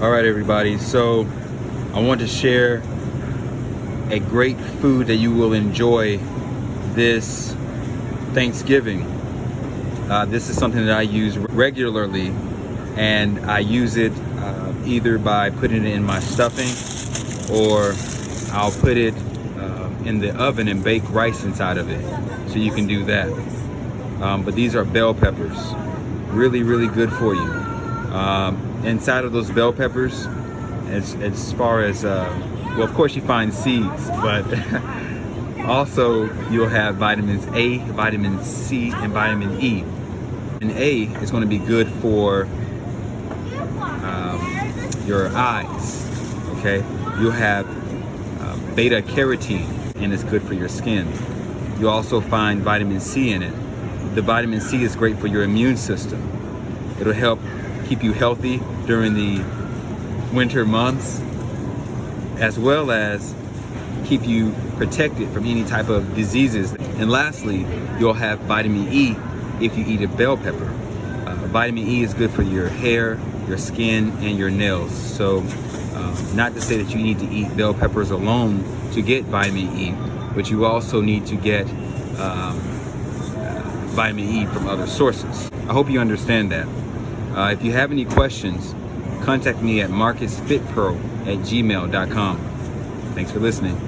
All right, everybody. So I want to share a great food that you will enjoy this Thanksgiving. This is something that I use regularly, and I use it either by putting it in my stuffing, or I'll put it in the oven and bake rice inside of it. So you can do that. But these are bell peppers. Really, really good for you. Inside of those bell peppers, as far as, well, of course you find seeds, but also you'll have vitamins A, vitamin C, and vitamin E. And A is going to be good for your eyes, okay? You'll have beta carotene, and it's good for your skin. You also find vitamin C in it. The vitamin C is great for your immune system. It'll help keep you healthy during the winter months, as well as keep you protected from any type of diseases. And lastly, you'll have vitamin E if you eat a bell pepper. Vitamin E is good for your hair, your skin, and your nails. So not to say that you need to eat bell peppers alone to get vitamin E, but you also need to get vitamin E from other sources. I hope you understand that. If you have any questions, contact me at marcusfitpro@gmail.com. Thanks for listening.